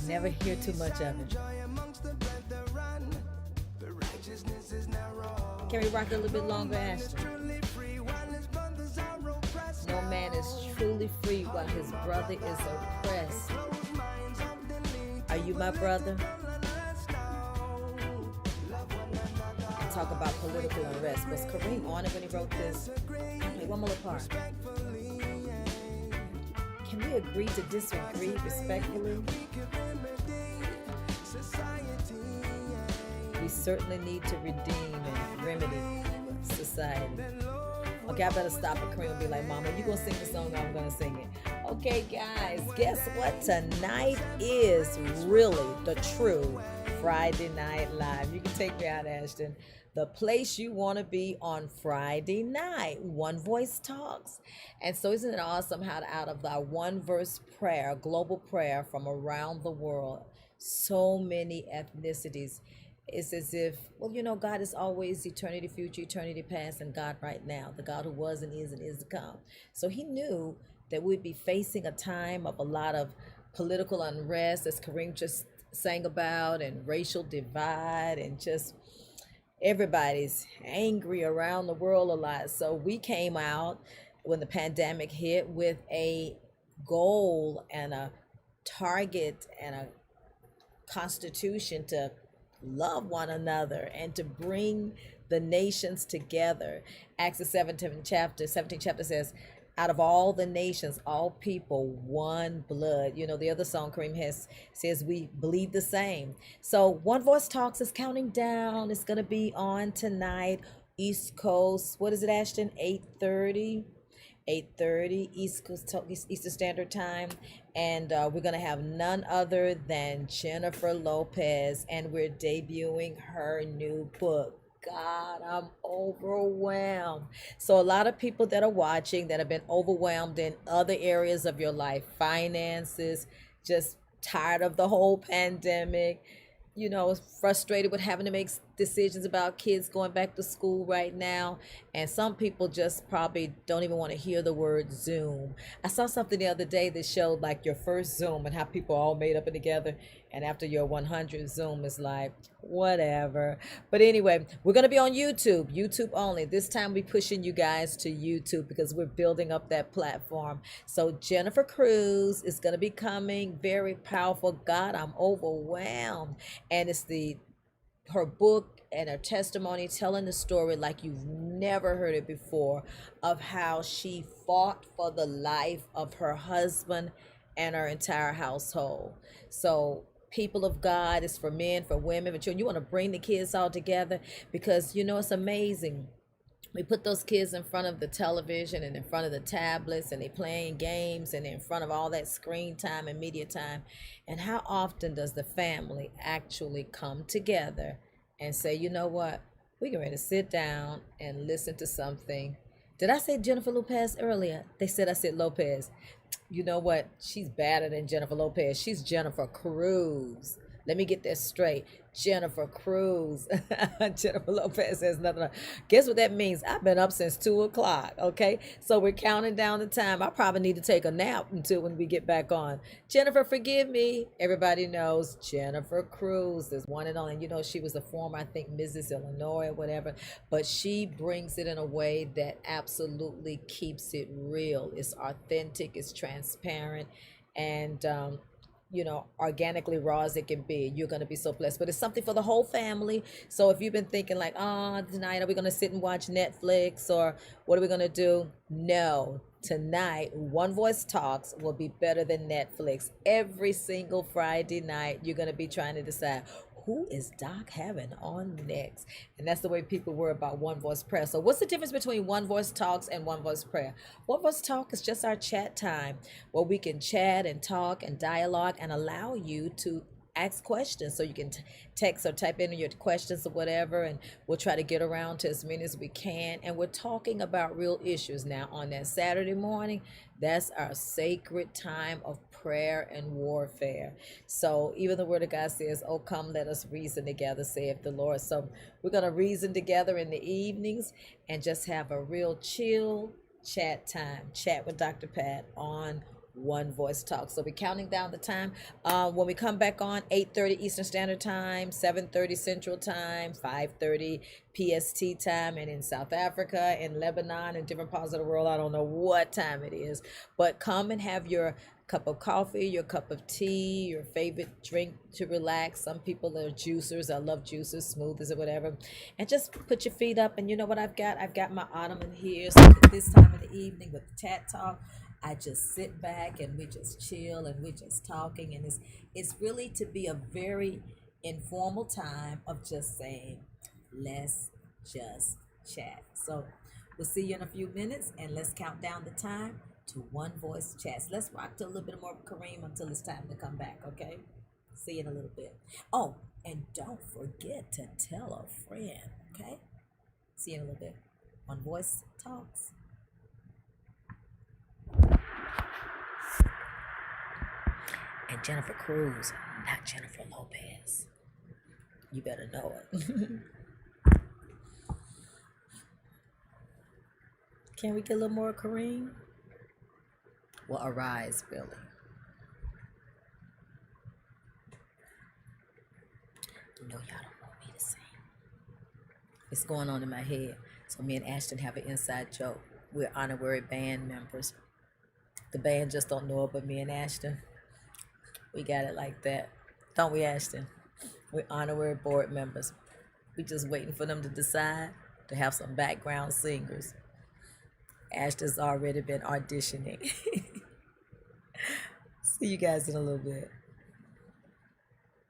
Never hear too much of it. Can we rock it a little bit longer, Ashton? No man is truly free while his brother is oppressed. Are you my brother? And talk about political unrest. Was Kareem on it when he wrote this? Okay, one more part. Can we agree to disagree respectfully? We certainly need to redeem and remedy society. Okay, I better stop at Kareem and be like, Mama, you gonna sing the song or I'm gonna sing it. Okay, guys, guess what? Tonight is really the true Friday Night Live. You can take me out, Ashton. The place you want to be on Friday night. One Voice Talks. And so isn't it awesome how out of our one verse prayer, global prayer from around the world, so many ethnicities, it's as if, well, God is always eternity future, eternity past, and God right now, the God who was and is to come. So he knew that we'd be facing a time of a lot of political unrest, as Kareem just sang about, and racial divide, and just everybody's angry around the world a lot. So we came out when the pandemic hit with a goal and a target and a constitution to love one another and to bring the nations together. Acts the 17th chapter says, out of all the nations, all people, one blood. The other song Kareem has says we believe the same. So One Voice Talks is counting down. It's going to be on tonight, East Coast. What is it, Ashton? 8:30 East Coast Eastern Standard Time, and we're gonna have none other than Jennifer Lopez, and we're debuting her new book. God, I'm overwhelmed. So a lot of people that are watching that have been overwhelmed in other areas of your life, finances, just tired of the whole pandemic, frustrated with having to make decisions about kids going back to school right now. And some people just probably don't even want to hear the word Zoom. I saw something the other day that showed like your first Zoom and how people all made up and together. And after your 100 Zoom is like, whatever. But anyway, we're going to be on YouTube only. This time we're pushing you guys to YouTube because we're building up that platform. So Jennifer Cruz is going to be coming, very powerful. God, I'm overwhelmed. And it's her book and her testimony telling the story like you've never heard it before of how she fought for the life of her husband and her entire household. So people of God, is for men, for women, for children. You want to bring the kids all together because it's amazing. We put those kids in front of the television and in front of the tablets, and they playing games and in front of all that screen time and media time. And how often does the family actually come together and say, you know what, we get ready to sit down and listen to something. Did I say Jennifer Lopez earlier? They said I said Lopez. You know what? She's better than Jennifer Lopez. She's Jennifer Cruz. Let me get that straight. Jennifer Cruz. Jennifer Lopez says nothing. Guess what that means? I've been up since 2 o'clock. Okay. So we're counting down the time. I probably need to take a nap until when we get back on. Jennifer, forgive me. Everybody knows Jennifer Cruz is one and only. She was a former, I think, Mrs. Illinois or whatever, but she brings it in a way that absolutely keeps it real. It's authentic. It's transparent. And, organically raw as it can be. You're going to be so blessed. But it's something for the whole family. So if you've been thinking like, tonight are we going to sit and watch Netflix or what are we going to do? No. Tonight, One Voice Talks will be better than Netflix. Every single Friday night, you're going to be trying to decide, who is Doc having on next? And that's the way people were about One Voice Prayer. So what's the difference between One Voice Talks and One Voice Prayer? One Voice Talk is just our chat time where we can chat and talk and dialogue and allow you to ask questions. So you can text or type in your questions or whatever, and we'll try to get around to as many as we can. And we're talking about real issues. Now on that Saturday morning, that's our sacred time of prayer and warfare. So even the word of God says, oh, come, let us reason together, saith the Lord. So we're going to reason together in the evenings and just have a real chill chat time. Chat with Dr. Pat on One Voice Talk. So we're counting down the time. When we come back on, 8:30 Eastern Standard Time, 7:30 Central Time, 5:30 PST time, and in South Africa, in Lebanon, and different parts of the world, I don't know what time it is. But come and have your cup of coffee, your cup of tea, your favorite drink to relax. Some people are juicers. I love juicers, smoothies, or whatever. And just put your feet up. And you know what I've got? I've got my ottoman here. So at this time of the evening with the Tat Talk, I just sit back and we just chill and we just talking. And it's really to be a very informal time of just saying, let's just chat. So we'll see you in a few minutes, and let's count down the time to One Voice Chats. Let's rock to a little bit more Kareem until it's time to come back, okay? See you in a little bit. Oh, and don't forget to tell a friend, okay? See you in a little bit. One Voice Talks. And Jennifer Cruz, not Jennifer Lopez. You better know it. Can we get a little more Kareem? Well, arise, Billy. No, y'all don't want me to sing. It's going on in my head. So me and Ashton have an inside joke. We're honorary band members. The band just don't know it, but me and Ashton, we got it like that. Don't we, Ashton? We're honorary board members. We just waiting for them to decide to have some background singers. Ashton's already been auditioning. See you guys in a little bit.